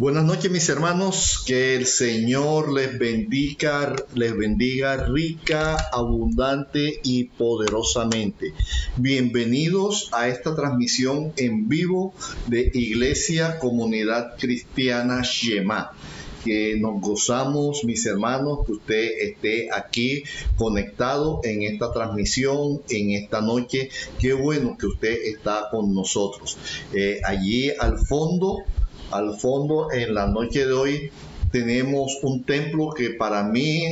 Buenas noches, mis hermanos, que el Señor les bendiga rica, abundante y poderosamente. Bienvenidos a esta transmisión en vivo de Iglesia Comunidad Cristiana Shema. Que nos gozamos, mis hermanos, que usted esté aquí conectado en esta transmisión, en esta noche. Qué bueno que usted está con nosotros. Allí al fondo, en la noche de hoy, tenemos un templo que para mí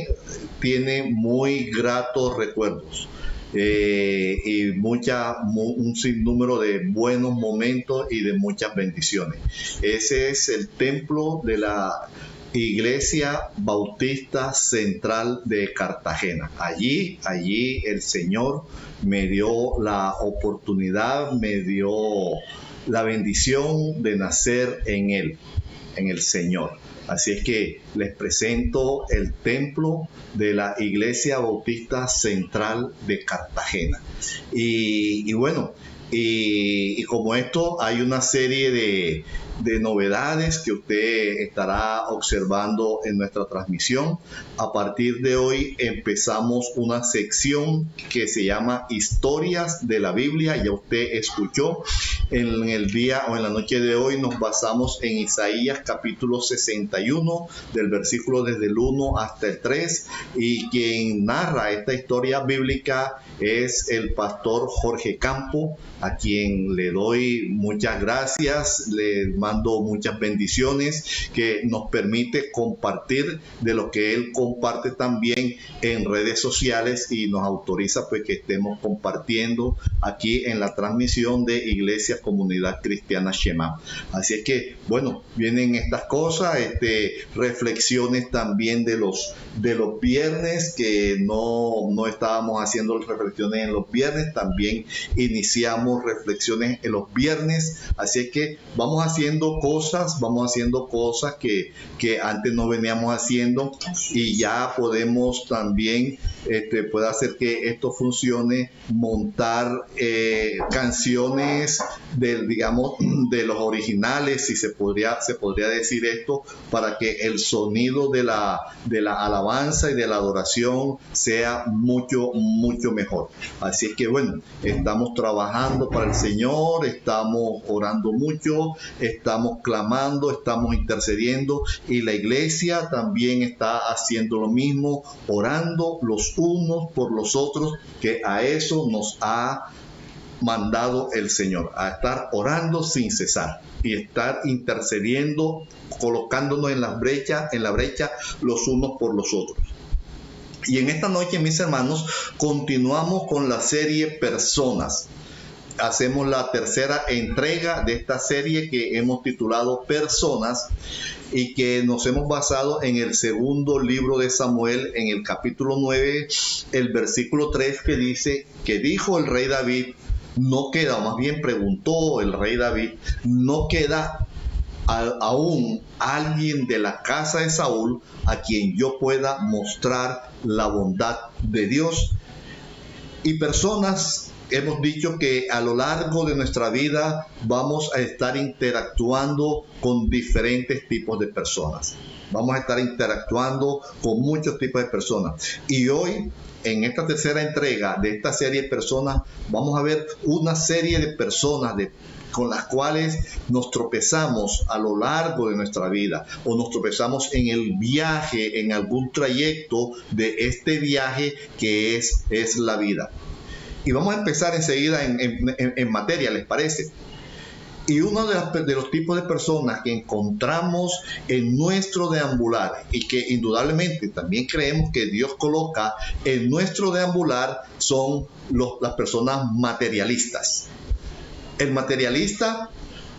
tiene muy gratos recuerdos. Y un sinnúmero de buenos momentos y de muchas bendiciones. Ese es el templo de la Iglesia Bautista Central de Cartagena. Allí el Señor me dio la oportunidad, me dio la bendición de nacer en Él, en el Señor. Así es que les presento el templo de la Iglesia Bautista Central de Cartagena. Y como esto, hay una serie de novedades que usted estará observando en nuestra transmisión. A partir de hoy empezamos una sección que se llama Historias de la Biblia. Ya usted escuchó, en el día o en la noche de hoy nos basamos en Isaías capítulo 61, del versículo desde el 1 hasta el 3, y quien narra esta historia bíblica es el pastor Jorge Campo, a quien le doy muchas gracias, le mando muchas bendiciones, que nos permite compartir de lo que él comparte también en redes sociales y nos autoriza pues que estemos compartiendo aquí en la transmisión de Iglesia Comunidad Cristiana Shema. Así es que, bueno, vienen estas cosas, reflexiones también de los viernes, que no estábamos haciendo reflexiones en los viernes, también iniciamos reflexiones en los viernes. Así es que vamos haciendo cosas que antes no veníamos haciendo, y ya podemos también, puede hacer que esto funcione, montar canciones de los originales, si se podría decir esto, para que el sonido de la alabanza y de la adoración sea mucho mejor. Así es que bueno, estamos trabajando para el Señor, estamos orando mucho, estamos clamando, estamos intercediendo, y la iglesia también está haciendo lo mismo, orando los unos por los otros, que a eso nos ha mandado el Señor, a estar orando sin cesar y estar intercediendo, colocándonos en la brecha los unos por los otros. Y en esta noche, mis hermanos, continuamos con la serie Personas. Hacemos la tercera entrega de esta serie que hemos titulado Personas, y que nos hemos basado en el segundo libro de Samuel, en el capítulo 9, el versículo 3, que dice que dijo el rey David, no queda, o más bien preguntó el rey David, no queda aún alguien de la casa de Saúl a quien yo pueda mostrar la bondad de Dios. Y personas, hemos dicho que a lo largo de nuestra vida vamos a estar interactuando con diferentes tipos de personas. Vamos a estar interactuando con muchos tipos de personas. Y hoy, en esta tercera entrega de esta serie de Personas, vamos a ver una serie de personas con las cuales nos tropezamos a lo largo de nuestra vida, o nos tropezamos en el viaje, en algún trayecto de este viaje que es la vida. Y vamos a empezar enseguida en materia, ¿les parece? Y uno de los tipos de personas que encontramos en nuestro deambular, y que indudablemente también creemos que Dios coloca en nuestro deambular, son las personas materialistas. El materialista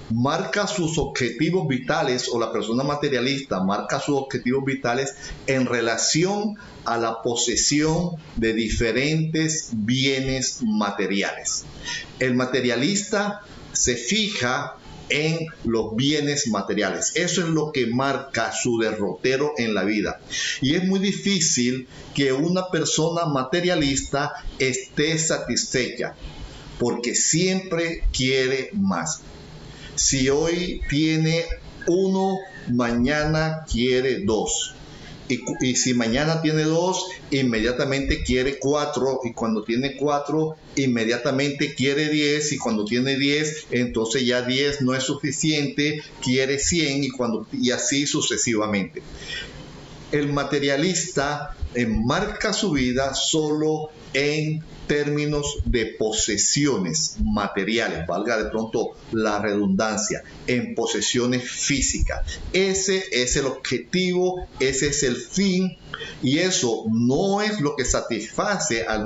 marca sus objetivos vitales, o la persona materialista marca sus objetivos vitales en relación a la posesión de diferentes bienes materiales. El materialista se fija en los bienes materiales. Eso es lo que marca su derrotero en la vida. Y es muy difícil que una persona materialista esté satisfecha, porque siempre quiere más. Si hoy tiene uno, mañana quiere dos. Y si mañana tiene dos, inmediatamente quiere cuatro. Y cuando tiene cuatro, inmediatamente quiere 10. Y cuando tiene 10, entonces ya 10 no es suficiente, quiere 100 y así sucesivamente. El materialista enmarca su vida solo en términos de posesiones materiales, valga de pronto la redundancia, en posesiones físicas. Ese es el objetivo, ese es el fin, y eso no es lo que satisface al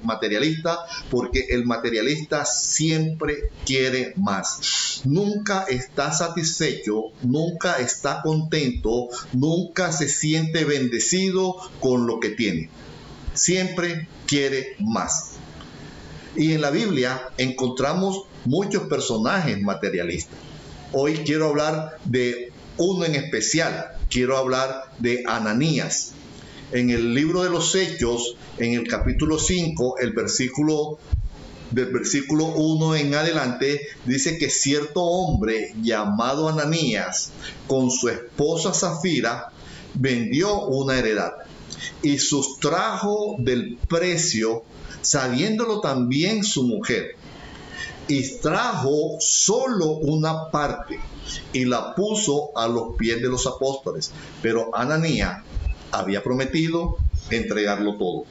materialista, porque el materialista siempre quiere más. Nunca está satisfecho, nunca está contento, nunca se siente bendecido con lo que tiene. Siempre quiere más. Y en la Biblia encontramos muchos personajes materialistas. Hoy quiero hablar de uno en especial. Quiero hablar de Ananías. En el libro de los Hechos, en el capítulo 5, del versículo 1 en adelante, dice que cierto hombre llamado Ananías, con su esposa Zafira, vendió una heredad y sustrajo del precio, sabiéndolo también su mujer, y trajo solo una parte y la puso a los pies de los apóstoles. Pero Ananías había prometido entregarlo todo.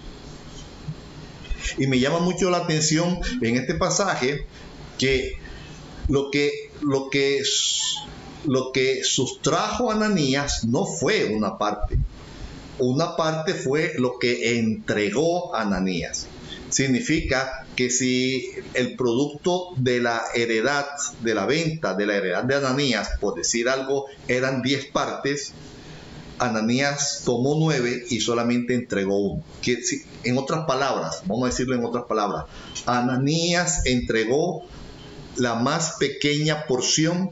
Y me llama mucho la atención en este pasaje que lo que sustrajo Ananías no fue una parte. Una parte fue lo que entregó Ananías. Significa que si el producto de la heredad, de la venta de la heredad de Ananías, por decir algo, eran 10 partes, Ananías tomó 9 y solamente entregó 1. En otras palabras, vamos a decirlo en otras palabras, Ananías entregó la más pequeña porción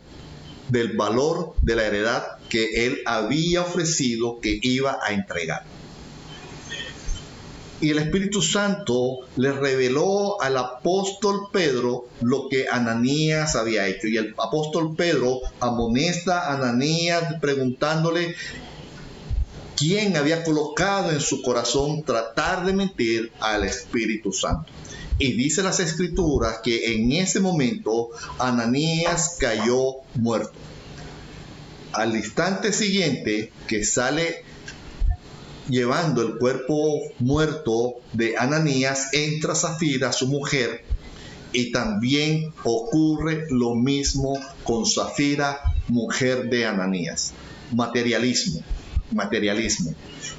del valor de la heredad que él había ofrecido que iba a entregar. Y el Espíritu Santo le reveló al apóstol Pedro lo que Ananías había hecho. Y el apóstol Pedro amonesta a Ananías preguntándole quién había colocado en su corazón tratar de mentir al Espíritu Santo. Y dice las Escrituras que en ese momento Ananías cayó muerto. Al instante siguiente que sale llevando el cuerpo muerto de Ananías, entra Zafira, su mujer, y también ocurre lo mismo con Zafira, mujer de Ananías. Materialismo.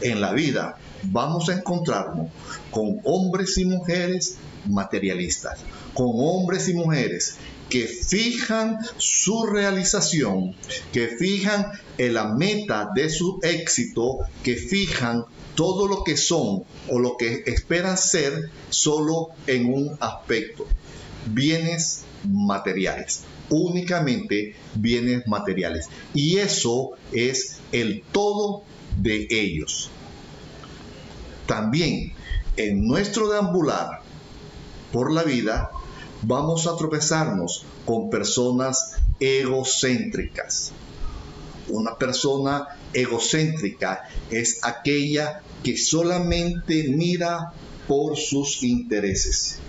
En la vida vamos a encontrarnos con hombres y mujeres materialistas, con hombres y mujeres que fijan su realización, que fijan en la meta de su éxito, que fijan todo lo que son o lo que esperan ser solo en un aspecto: bienes materiales, únicamente bienes materiales. Y eso es el todo de ellos. También en nuestro deambular por la vida vamos a tropezarnos con personas egocéntricas. Una persona egocéntrica es aquella que solamente mira por sus intereses.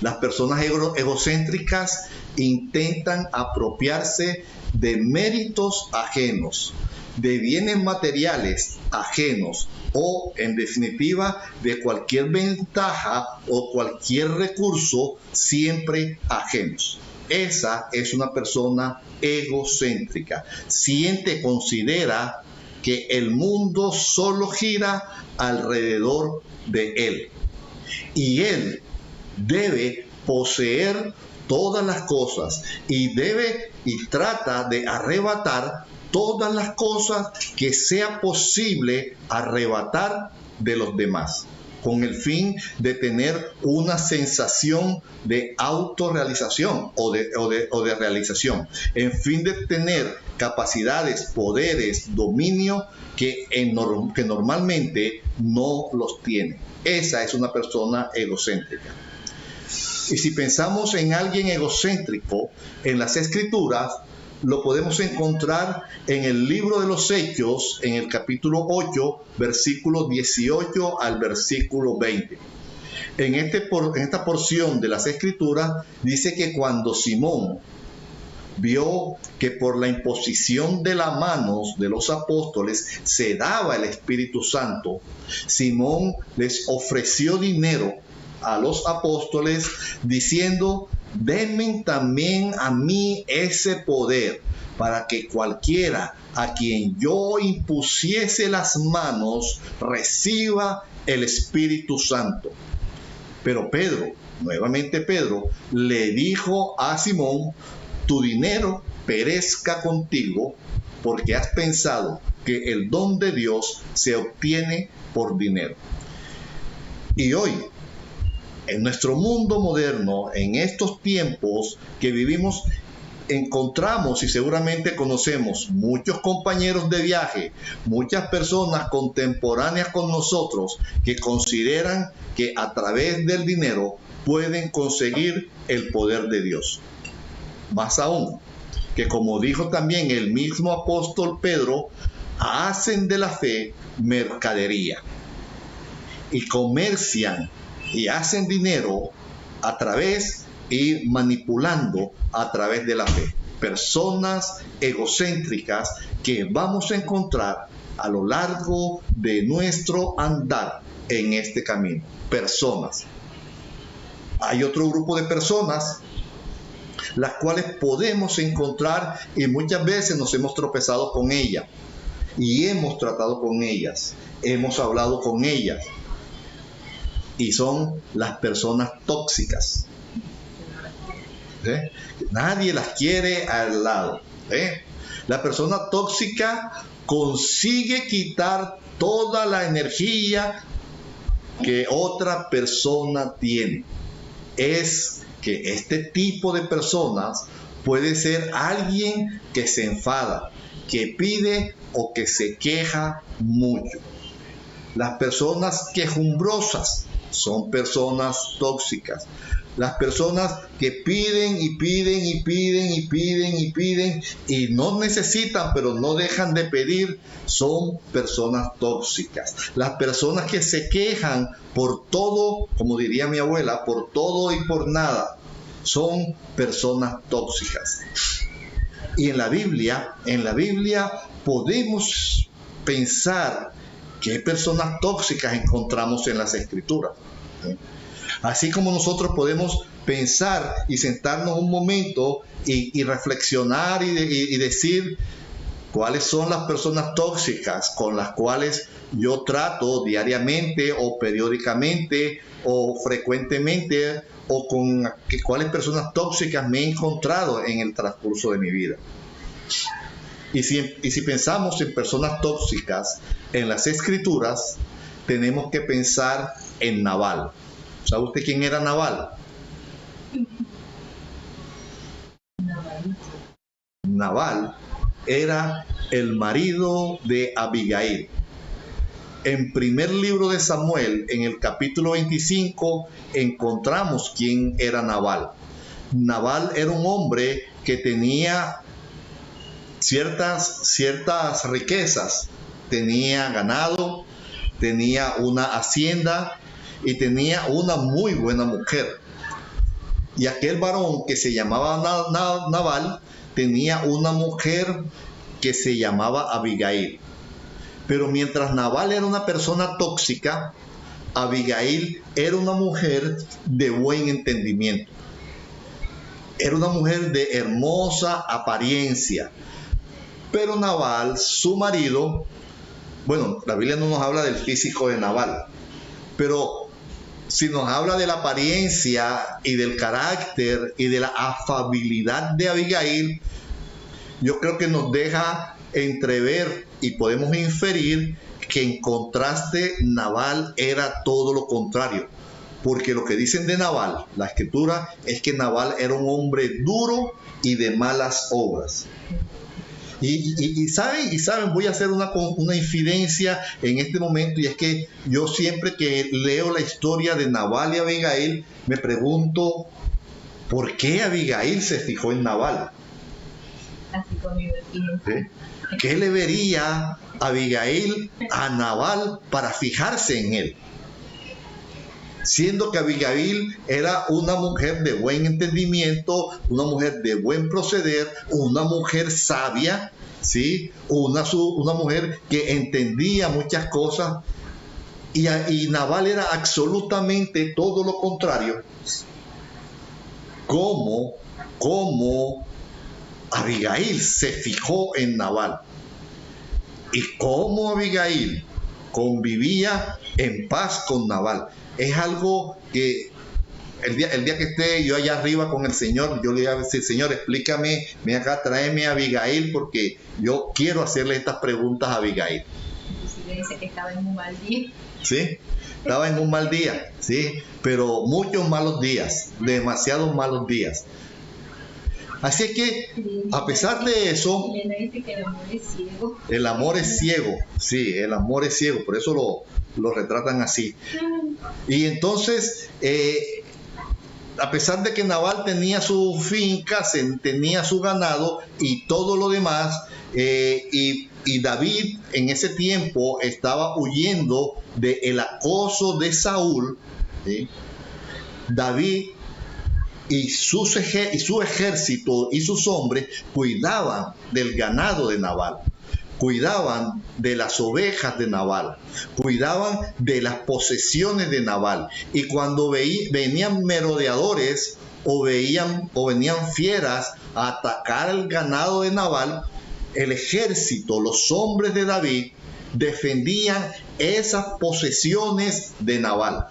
Las personas egocéntricas intentan apropiarse de méritos ajenos, de bienes materiales ajenos, o en definitiva de cualquier ventaja o cualquier recurso siempre ajenos. Esa es una persona egocéntrica. Considera que el mundo solo gira alrededor de él y él debe poseer todas las cosas y trata de arrebatar todas las cosas que sea posible arrebatar de los demás, con el fin de tener una sensación de autorrealización o de realización, en fin de tener capacidades, poderes, dominio que normalmente no los tiene. Esa es una persona egocéntrica. Y si pensamos en alguien egocéntrico, en las Escrituras lo podemos encontrar en el libro de los Hechos, en el capítulo 8, versículo 18 al versículo 20. En esta porción de las Escrituras dice que cuando Simón vio que por la imposición de las manos de los apóstoles se daba el Espíritu Santo, Simón les ofreció dinero a los apóstoles diciendo: denme también a mí ese poder, para que cualquiera a quien yo impusiese las manos reciba el Espíritu Santo. Pero nuevamente Pedro, le dijo a Simón: tu dinero perezca contigo, porque has pensado que el don de Dios se obtiene por dinero. Y hoy, en nuestro mundo moderno, en estos tiempos que vivimos, encontramos y seguramente conocemos muchos compañeros de viaje, muchas personas contemporáneas con nosotros que consideran que a través del dinero pueden conseguir el poder de Dios. Más aún, que como dijo también el mismo apóstol Pedro, hacen de la fe mercadería y comercian y hacen dinero a través y manipulando a través de la fe. Personas egocéntricas que vamos a encontrar a lo largo de nuestro andar en este camino. Personas. Hay otro grupo de personas las cuales podemos encontrar y muchas veces nos hemos tropezado con ellas y hemos tratado con ellas, hemos hablado con ellas, y son las personas tóxicas. Nadie las quiere al lado. La persona tóxica consigue quitar toda la energía que otra persona tiene. Es que este tipo de personas puede ser alguien que se enfada, que pide o que se queja mucho. Las personas quejumbrosas son personas tóxicas. Las personas que piden y piden y piden y piden y piden y no necesitan, pero no dejan de pedir, son personas tóxicas. Las personas que se quejan por todo, como diría mi abuela, por todo y por nada, son personas tóxicas. Y en la Biblia podemos pensar qué personas tóxicas encontramos en las Escrituras. Así como nosotros podemos pensar y sentarnos un momento y reflexionar y decir cuáles son las personas tóxicas con las cuales yo trato diariamente o periódicamente o frecuentemente, o con cuáles personas tóxicas me he encontrado en el transcurso de mi vida. Y si pensamos en personas tóxicas en las Escrituras, tenemos que pensar en Nabal. ¿Sabe usted quién era Nabal? Nabal era el marido de Abigail. En primer libro de Samuel, en el capítulo 25, encontramos quién era Nabal. Nabal era un hombre que tenía ciertas riquezas. Tenía ganado, tenía una hacienda y tenía una muy buena mujer. Y aquel varón que se llamaba Nabal tenía una mujer que se llamaba Abigail. Pero mientras Nabal era una persona tóxica, Abigail era una mujer de buen entendimiento. Era una mujer de hermosa apariencia. Pero Nabal, su marido, bueno, la Biblia no nos habla del físico de Nabal, pero si nos habla de la apariencia y del carácter y de la afabilidad de Abigail, yo creo que nos deja entrever y podemos inferir que en contraste Nabal era todo lo contrario. Porque lo que dicen de Nabal, la Escritura, es que Nabal era un hombre duro y de malas obras. Y saben, voy a hacer una infidencia en este momento, y es que yo siempre que leo la historia de Nabal y Abigail, me pregunto, ¿por qué Abigail se fijó en Nabal? Así conmigo el tiempo. ¿Sí? ¿Qué le vería Abigail a Nabal para fijarse en él? Siendo que Abigail era una mujer de buen entendimiento, una mujer de buen proceder, una mujer sabia, ¿sí? Una mujer que entendía muchas cosas, y Nabal era absolutamente todo lo contrario. ¿Cómo Abigail se fijó en Nabal? Y cómo Abigail convivía en paz con Nabal. Es algo que el día que esté yo allá arriba con el Señor, yo le voy a decir: Señor, explícame, ven acá, tráeme a Abigail, porque yo quiero hacerle estas preguntas a Abigail. Inclusive dice que estaba en un mal día. Sí, estaba en un mal día, sí, pero muchos malos días, demasiados malos días. Así que, a pesar de eso, Dice que el amor es ciego. el amor es ciego, sí, el amor es ciego, por eso lo retratan así. Y entonces, a pesar de que Nabal tenía su finca, tenía su ganado y todo lo demás, y David en ese tiempo estaba huyendo del acoso de Saúl, ¿sí? David y su ejército y sus hombres cuidaban del ganado de Nabal, cuidaban de las ovejas de Nabal, cuidaban de las posesiones de Nabal. Y cuando venían merodeadores o venían fieras a atacar el ganado de Nabal, el ejército, los hombres de David, defendían esas posesiones de Nabal.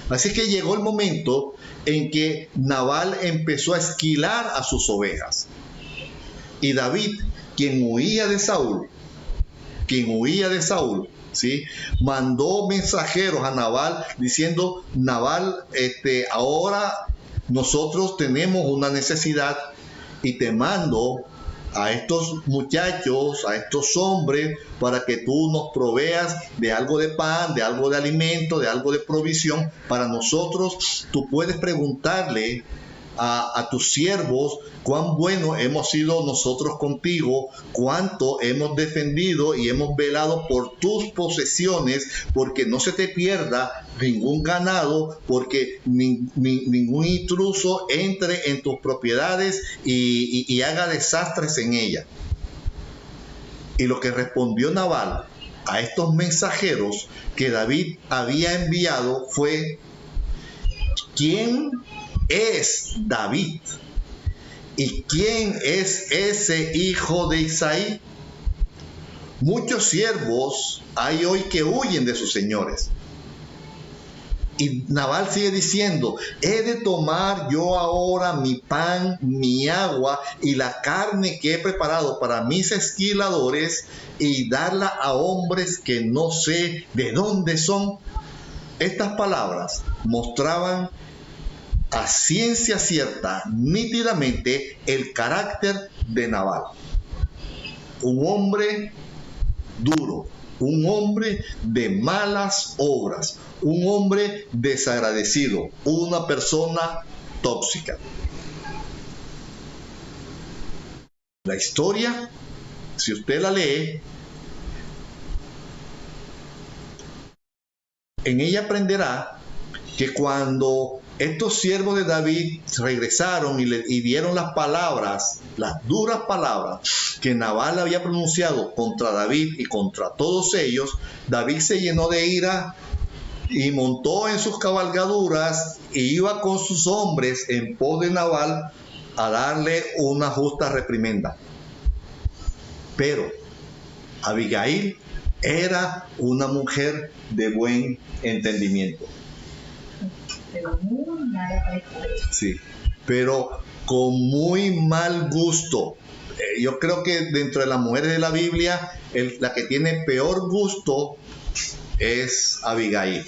Así que llegó el momento en que Nabal empezó a esquilar a sus ovejas. Y David, quien huía de Saúl, ¿sí?, mandó mensajeros a Nabal diciendo: Nabal, ahora nosotros tenemos una necesidad y te mando a estos muchachos, a estos hombres, para que tú nos proveas de algo de pan, de algo de alimento, de algo de provisión para nosotros. Tú puedes preguntarle a tus siervos cuán bueno hemos sido nosotros contigo, cuánto hemos defendido y hemos velado por tus posesiones, porque no se te pierda ningún ganado, porque ningún intruso entre en tus propiedades y haga desastres en ellas. Y lo que respondió Nabal a estos mensajeros que David había enviado fue: ¿quién es David? ¿Y quién es ese hijo de Isaí? Muchos siervos hay hoy que huyen de sus señores. Y Nabal sigue diciendo: he de tomar yo ahora mi pan, mi agua y la carne que he preparado para mis esquiladores y darla a hombres que no sé de dónde son. Estas palabras mostraban a ciencia cierta, nítidamente, el carácter de Nabal. Un hombre duro, un hombre de malas obras, un hombre desagradecido, una persona tóxica. La historia, si usted la lee, en ella aprenderá que cuando estos siervos de David regresaron y dieron las palabras, las duras palabras que Nabal había pronunciado contra David y contra todos ellos, David se llenó de ira y montó en sus cabalgaduras e iba con sus hombres en pos de Nabal a darle una justa reprimenda. Pero Abigail era una mujer de buen entendimiento. Pero muy mala para estar. Sí, pero con muy mal gusto. Yo creo que dentro de las mujeres de la Biblia, la que tiene peor gusto es Abigail.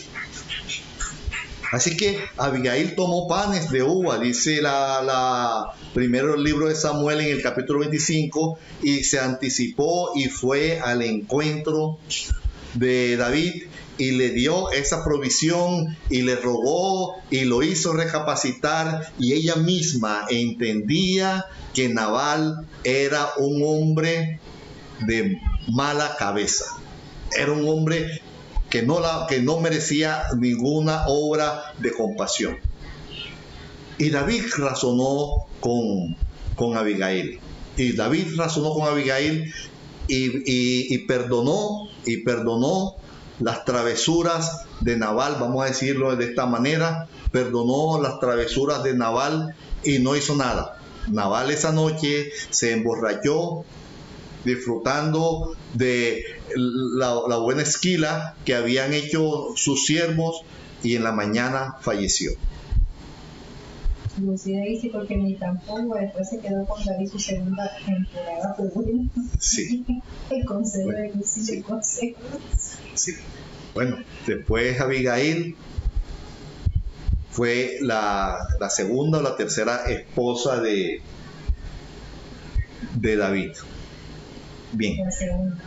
Así que Abigail tomó panes de uva, dice primero el libro de Samuel en el capítulo 25, y se anticipó y fue al encuentro de David y le dio esa provisión y le rogó y lo hizo recapacitar, y ella misma entendía que Nabal era un hombre de mala cabeza. Era un hombre que no merecía ninguna obra de compasión. Y David razonó con Abigail. Y David razonó con Abigail y perdonó las travesuras de Nabal, vamos a decirlo de esta manera. Perdonó las travesuras de Nabal y no hizo nada. Nabal esa noche se emborrachó disfrutando de la buena esquila que habían hecho sus siervos y en la mañana falleció. Lucía dice porque ni tampoco después se quedó con David su segunda temporada, pero bueno. Sí. El consejo Bueno, de Lucía, sí. el consejo. Sí. Bueno, después Abigail fue la segunda o la tercera esposa de David. Bien. La segunda.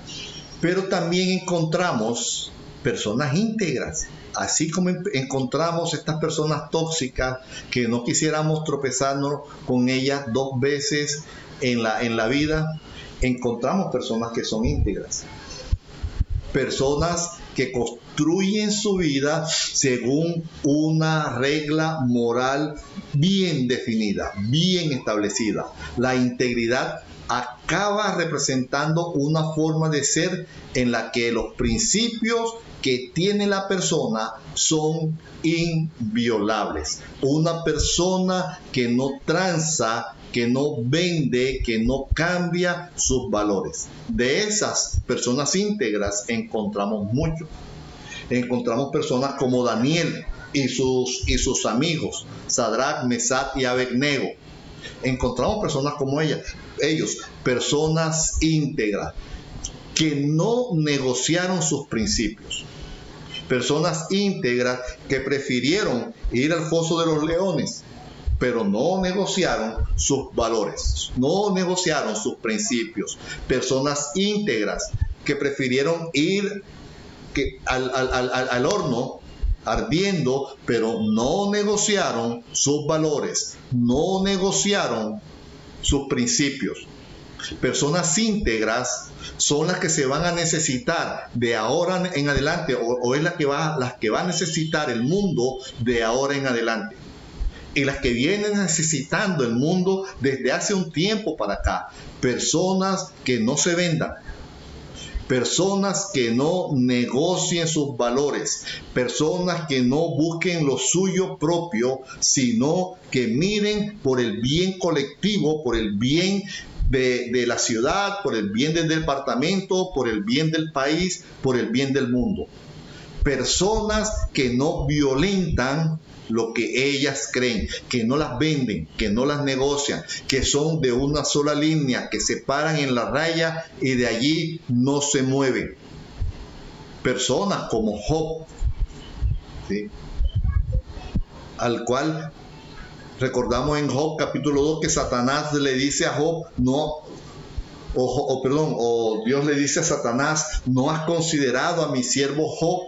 Pero también encontramos personas íntegras. Así como encontramos estas personas tóxicas que no quisiéramos tropezarnos con ellas dos veces en la vida, encontramos personas que son íntegras. Personas que construyen su vida según una regla moral bien definida, bien establecida. La integridad acaba representando una forma de ser en la que los principios que tiene la persona son inviolables. Una persona que no tranza, que no vende, que no cambia sus valores. De esas personas íntegras encontramos mucho. Encontramos personas como Daniel y sus amigos, Sadrach, Mesach y Abednego. Encontramos personas como ellos, personas íntegras, que no negociaron sus principios. Personas íntegras que prefirieron ir al foso de los leones, pero no negociaron sus valores, no negociaron sus principios. Personas íntegras que prefirieron ir al horno ardiendo, pero no negociaron sus valores, no negociaron sus principios. Personas íntegras son las que se van a necesitar de ahora en adelante, o es las que va a necesitar el mundo de ahora en adelante, y las que vienen necesitando el mundo desde hace un tiempo para acá. Personas que no se vendan, personas que no negocien sus valores, personas que no busquen lo suyo propio, sino que miren por el bien colectivo, por el bien de la ciudad, por el bien del departamento, por el bien del país, por el bien del mundo. Personas que no violentan lo que ellas creen, que no las venden, que no las negocian, que son de una sola línea, que se paran en la raya y de allí no se mueven. Personas como Job, ¿sí?, al cual recordamos en Job capítulo 2 que Satanás le dice a Job, Dios le dice a Satanás, ¿no has considerado a mi siervo Job,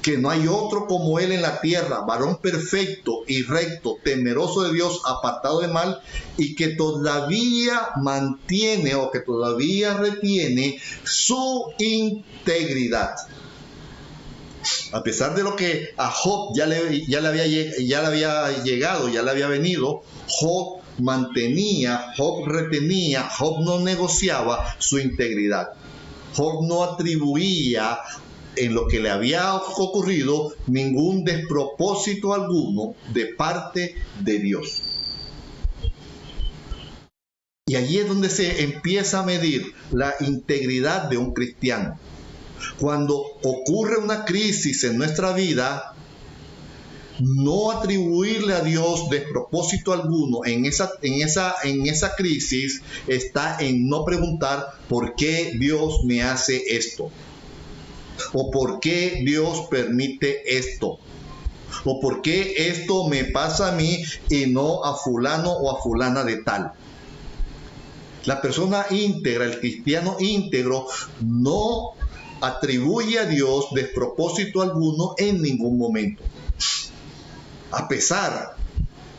que no hay otro como él en la tierra, varón perfecto y recto, temeroso de Dios, apartado de mal, y que todavía mantiene o que todavía retiene su integridad? A pesar de lo que a Job ya le había venido, Job mantenía, Job retenía, Job no negociaba su integridad. Job no atribuía en lo que le había ocurrido ningún despropósito alguno de parte de Dios. Y allí es donde se empieza a medir la integridad de un cristiano. Cuando ocurre una crisis en nuestra vida, no atribuirle a Dios despropósito alguno en esa crisis está en no preguntar por qué Dios me hace esto, o por qué Dios permite esto, o por qué esto me pasa a mí y no a fulano o a fulana de tal. La persona íntegra, el cristiano íntegro, no atribuye a Dios despropósito alguno en ningún momento. A pesar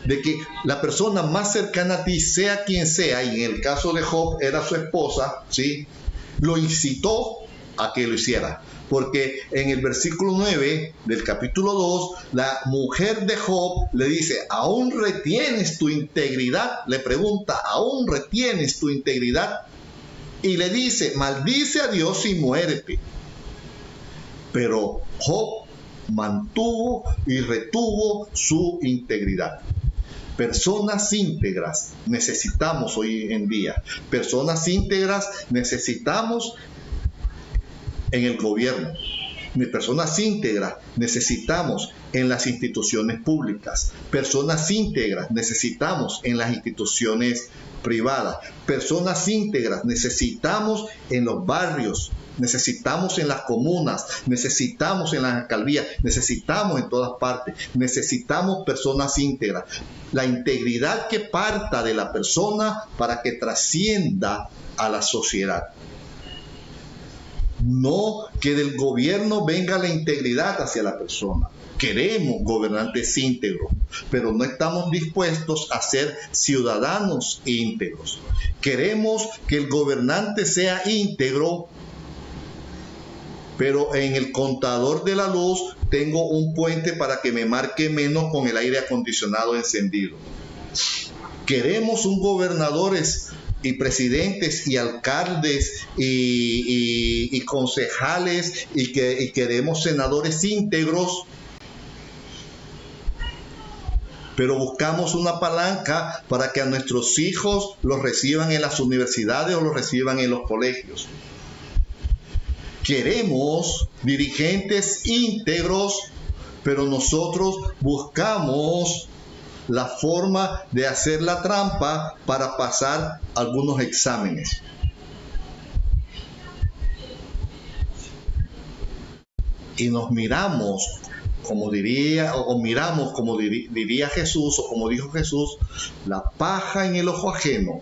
de que la persona más cercana a ti, sea quien sea, y en el caso de Job era su esposa, ¿sí?, lo incitó a que lo hiciera. Porque en el versículo 9 del capítulo 2, la mujer de Job le dice, ¿aún retienes tu integridad? Le pregunta, ¿aún retienes tu integridad? Y le dice, maldice a Dios y muérete. Pero Job mantuvo y retuvo su integridad. Personas íntegras necesitamos hoy en día. Personas íntegras necesitamos en el gobierno. Personas íntegras necesitamos en las instituciones públicas. Personas íntegras necesitamos en las instituciones privadas. Personas íntegras necesitamos en los barrios, necesitamos en las comunas, necesitamos en las alcaldías, necesitamos en todas partes. Necesitamos personas íntegras. La integridad que parta de la persona para que trascienda a la sociedad. No que del gobierno venga la integridad hacia la persona. Queremos gobernantes íntegros, pero no estamos dispuestos a ser ciudadanos íntegros. Queremos que el gobernante sea íntegro, pero en el contador de la luz tengo un puente para que me marque menos con el aire acondicionado encendido. Queremos un gobernadores y presidentes y alcaldes y concejales y queremos senadores íntegros, pero buscamos una palanca para que a nuestros hijos los reciban en las universidades o los reciban en los colegios. Queremos dirigentes íntegros, pero nosotros buscamos la forma de hacer la trampa para pasar algunos exámenes. Y nos miramos, como diría Jesús, o como dijo Jesús, la paja en el ojo ajeno,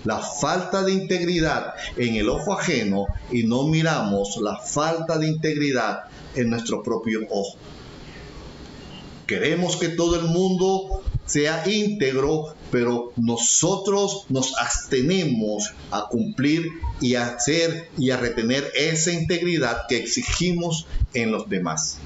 la falta de integridad en el ojo ajeno, y no miramos la falta de integridad en nuestro propio ojo. Queremos que todo el mundo sea íntegro, pero nosotros nos abstenemos a cumplir y a hacer y a retener esa integridad que exigimos en los demás.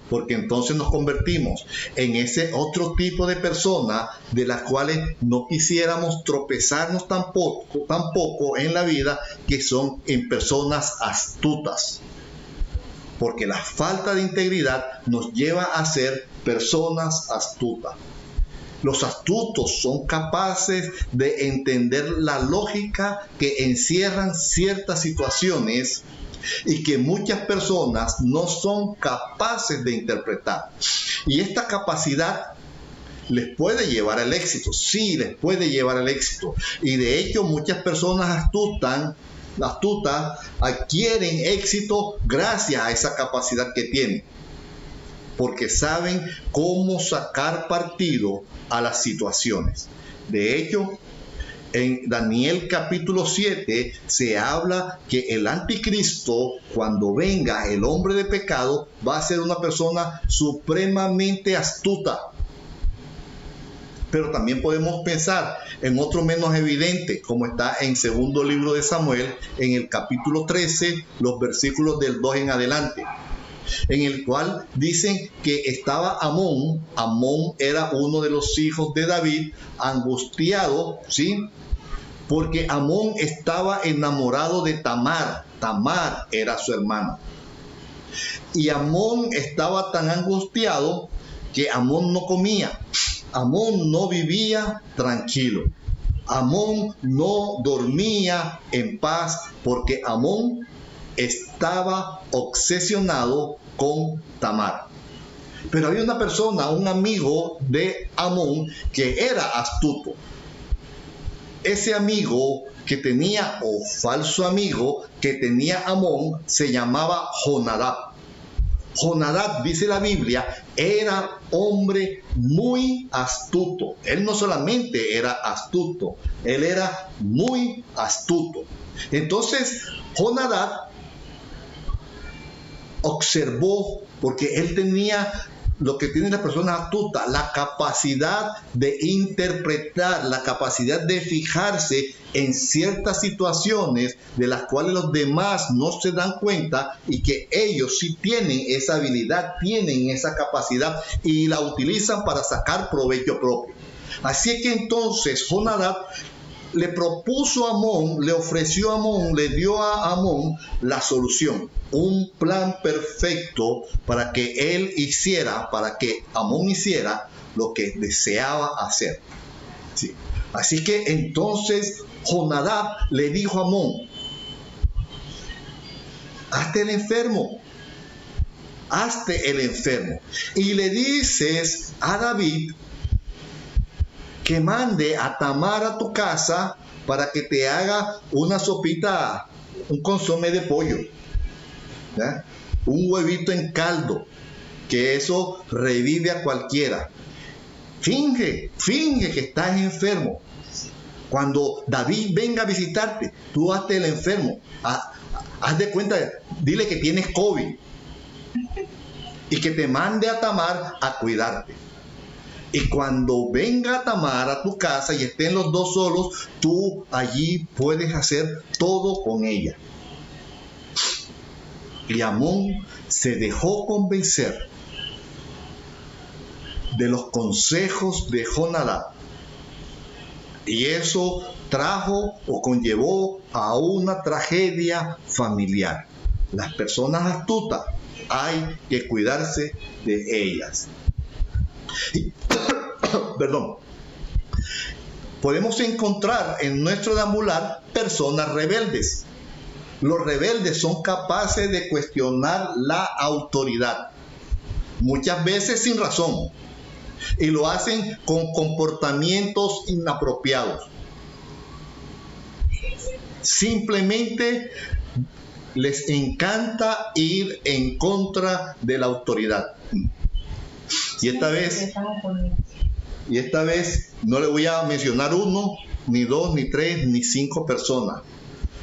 Porque entonces nos convertimos en ese otro tipo de persona de las cuales no quisiéramos tropezarnos tampoco en la vida, que son en personas astutas. Porque la falta de integridad nos lleva a ser personas astutas. Los astutos son capaces de entender la lógica que encierran ciertas situaciones y que muchas personas no son capaces de interpretar. Y esta capacidad les puede llevar al éxito. Sí, les puede llevar al éxito. Y de hecho muchas personas astutas adquieren éxito gracias a esa capacidad que tienen, porque saben cómo sacar partido a las situaciones. De hecho, en Daniel capítulo 7 se habla que el anticristo, cuando venga el hombre de pecado, va a ser una persona supremamente astuta. Pero también podemos pensar en otro menos evidente, como está en segundo libro de Samuel, en el capítulo 13, los versículos del 2 en adelante, en el cual dicen que estaba Amón. Amón era uno de los hijos de David, angustiado, ¿sí?, porque Amón estaba enamorado de Tamar. Tamar era su hermana. Y Amón estaba tan angustiado que Amón no comía. Amón no vivía tranquilo. Amón no dormía en paz, porque Amón estaba obsesionado con Tamar. Pero había una persona, un amigo de Amón, que era astuto. Ese amigo que tenía, o falso amigo que tenía Amón, se llamaba Jonadab. Jonadab, dice la Biblia, era hombre muy astuto. Él no solamente era astuto, él era muy astuto. Entonces, Jonadab observó, porque él tenía lo que tienen las personas astutas, la capacidad de interpretar, la capacidad de fijarse en ciertas situaciones de las cuales los demás no se dan cuenta y que ellos sí tienen esa habilidad, tienen esa capacidad y la utilizan para sacar provecho propio. Así es que entonces Jonadab le propuso a Amón, le ofreció a Amón, le dio a Amón la solución, un plan perfecto para que él hiciera, para que Amón hiciera lo que deseaba hacer. Sí. Así que entonces Jonadab le dijo a Amón: hazte el enfermo, hazte el enfermo. Y le dices a David que mande a Tamar a tu casa para que te haga una sopita, un consomé de pollo, ¿ya? Un huevito en caldo, que eso revive a cualquiera. Finge que estás enfermo. Cuando David venga a visitarte, tú hazte el enfermo. Haz de cuenta, dile que tienes COVID y que te mande a Tamar a cuidarte. Y cuando venga Tamar a tu casa y estén los dos solos, tú allí puedes hacer todo con ella. Y Amón se dejó convencer de los consejos de Jonadab. Y eso trajo o conllevó a una tragedia familiar. Las personas astutas hay que cuidarse de ellas. Perdón. Podemos encontrar en nuestro deambular personas rebeldes. Los rebeldes son capaces de cuestionar la autoridad, muchas veces sin razón, y lo hacen con comportamientos inapropiados. Simplemente les encanta ir en contra de la autoridad. Y esta vez no le voy a mencionar uno, ni dos, ni tres, ni cinco personas.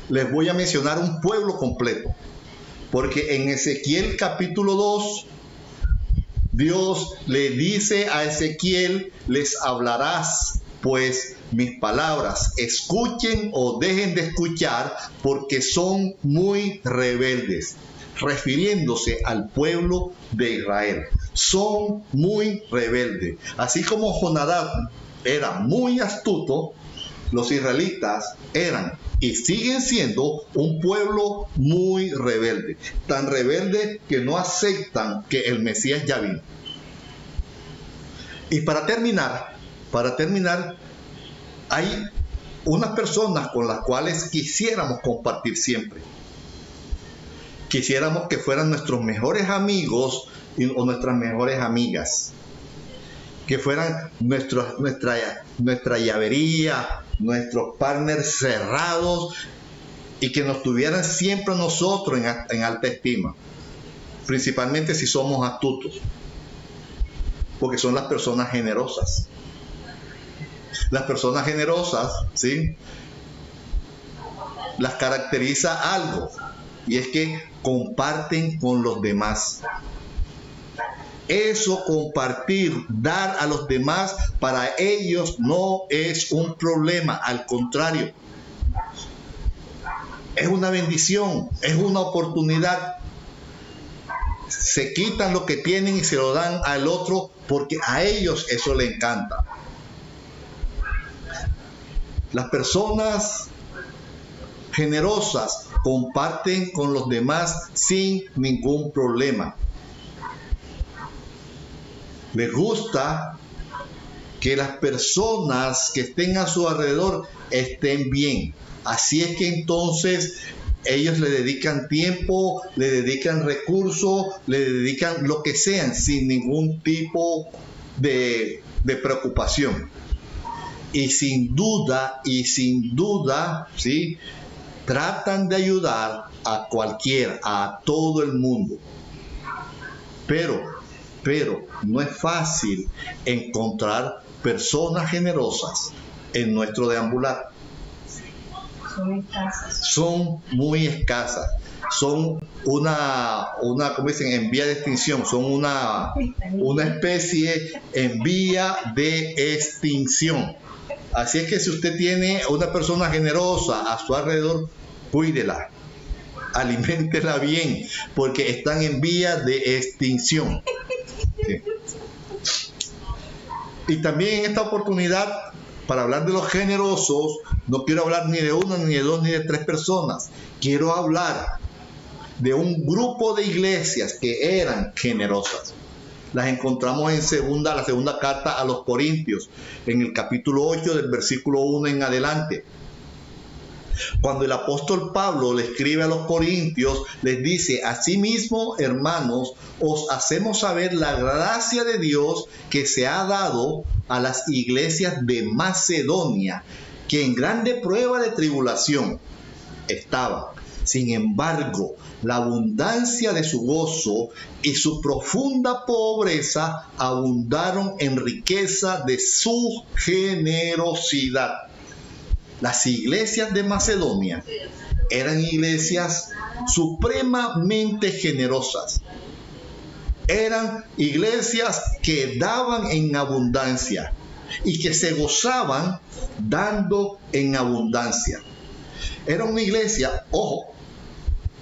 Les voy a mencionar un pueblo completo. Porque en Ezequiel capítulo 2, Dios le dice a Ezequiel: les hablarás, pues, mis palabras. Escuchen o dejen de escuchar, porque son muy rebeldes. Refiriéndose al pueblo de Israel. Son muy rebeldes. Así como Jonadab era muy astuto, los israelitas eran y siguen siendo un pueblo muy rebelde. Tan rebelde que no aceptan que el Mesías ya vino. Y para terminar, hay unas personas con las cuales quisiéramos compartir siempre. Quisiéramos que fueran nuestros mejores amigos o nuestras mejores amigas, que fueran nuestra llavería, nuestros partners cerrados, y que nos tuvieran siempre a nosotros en alta estima, principalmente si somos astutos, porque son las personas generosas. Las personas generosas, ¿sí?, las caracteriza algo, y es que comparten con los demás. Eso, compartir, dar a los demás, para ellos no es un problema, al contrario, es una bendición, es una oportunidad. Se quitan lo que tienen y se lo dan al otro, porque a ellos eso les encanta. Las personas generosas comparten con los demás sin ningún problema. Les gusta que las personas que estén a su alrededor estén bien. Así es que entonces ellos le dedican tiempo, le dedican recursos, le dedican lo que sean sin ningún tipo de preocupación. Y sin duda, ¿sí?, tratan de ayudar a cualquiera, a todo el mundo. Pero no es fácil encontrar personas generosas en nuestro deambular. Son escasas. Son muy escasas. Son una ¿cómo dicen? En vía de extinción. Son una especie en vía de extinción. Así es que si usted tiene una persona generosa a su alrededor, cuídela, aliméntela bien, porque están en vía de extinción. Sí. Y también en esta oportunidad, para hablar de los generosos, no quiero hablar ni de una, ni de dos, ni de tres personas. Quiero hablar de un grupo de iglesias que eran generosas. Las encontramos en la segunda carta a los Corintios, en el capítulo 8 del versículo 1 en adelante. Cuando el apóstol Pablo le escribe a los Corintios, les dice: asimismo, hermanos, os hacemos saber la gracia de Dios que se ha dado a las iglesias de Macedonia, que en grande prueba de tribulación estaban. Sin embargo, la abundancia de su gozo y su profunda pobreza abundaron en riqueza de su generosidad. Las iglesias de Macedonia eran iglesias supremamente generosas. Eran iglesias que daban en abundancia y que se gozaban dando en abundancia. Era una iglesia, ojo,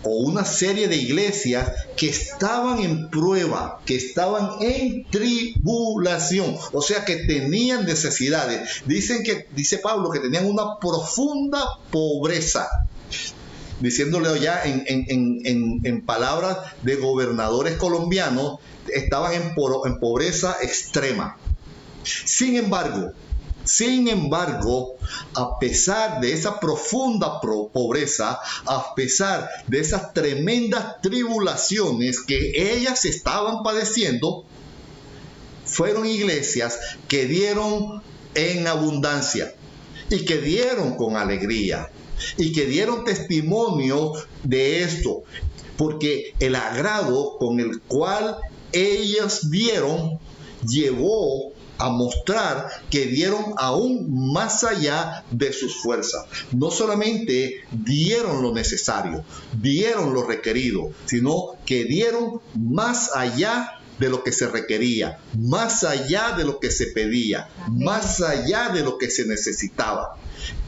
o una serie de iglesias que estaban en prueba, que estaban en tribulación, o sea que tenían necesidades. Dice Pablo que tenían una profunda pobreza, diciéndole ya en palabras de gobernadores colombianos, estaban en pobreza extrema. Sin embargo, a pesar de esa profunda pobreza, a pesar de esas tremendas tribulaciones que ellas estaban padeciendo, fueron iglesias que dieron en abundancia y que dieron con alegría y que dieron testimonio de esto, porque el agrado con el cual ellas dieron llevó a mostrar que dieron aún más allá de sus fuerzas. No solamente dieron lo necesario, dieron lo requerido, sino que dieron más allá de lo que se requería, más allá de lo que se pedía, más allá de lo que se necesitaba.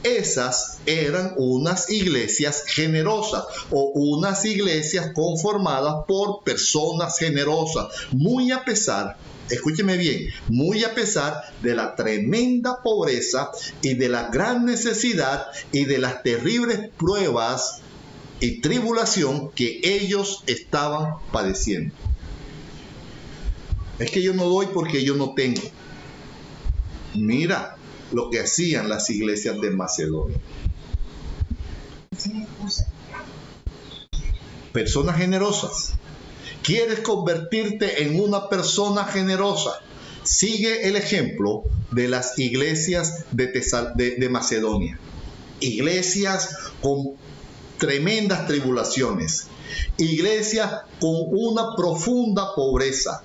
Esas eran unas iglesias generosas o unas iglesias conformadas por personas generosas, muy a pesar, escúcheme bien, muy a pesar de la tremenda pobreza y de la gran necesidad y de las terribles pruebas y tribulación que ellos estaban padeciendo. Es que yo no doy porque yo no tengo. Mira lo que hacían las iglesias de Macedonia. Personas generosas. ¿Quieres convertirte en una persona generosa? Sigue el ejemplo de las iglesias de Macedonia. Iglesias con tremendas tribulaciones. Iglesias con una profunda pobreza.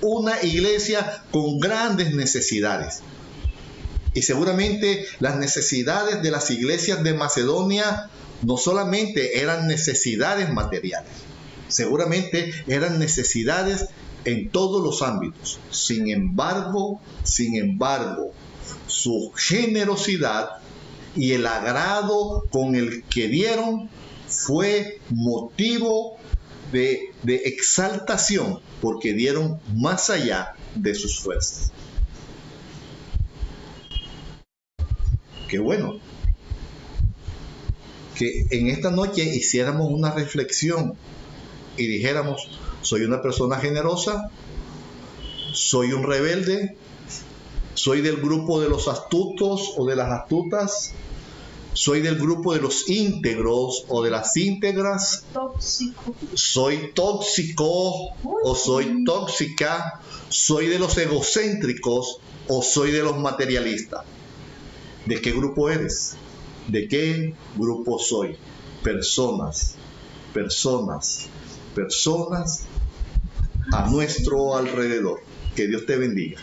Una iglesia con grandes necesidades. Y seguramente las necesidades de las iglesias de Macedonia no solamente eran necesidades materiales, seguramente eran necesidades en todos los ámbitos. Sin embargo, su generosidad y el agrado con el que dieron fue motivo de exaltación, porque dieron más allá de sus fuerzas. Qué bueno que en esta noche hiciéramos una reflexión y dijéramos: ¿soy una persona generosa? ¿Soy un rebelde? ¿Soy del grupo de los astutos o de las astutas? ¿Soy del grupo de los íntegros o de las íntegras? Tóxico. ¿Soy tóxico o soy tóxica? ¿Soy de los egocéntricos o soy de los materialistas? ¿De qué grupo eres? ¿De qué grupo soy? Personas a nuestro alrededor. Que Dios te bendiga.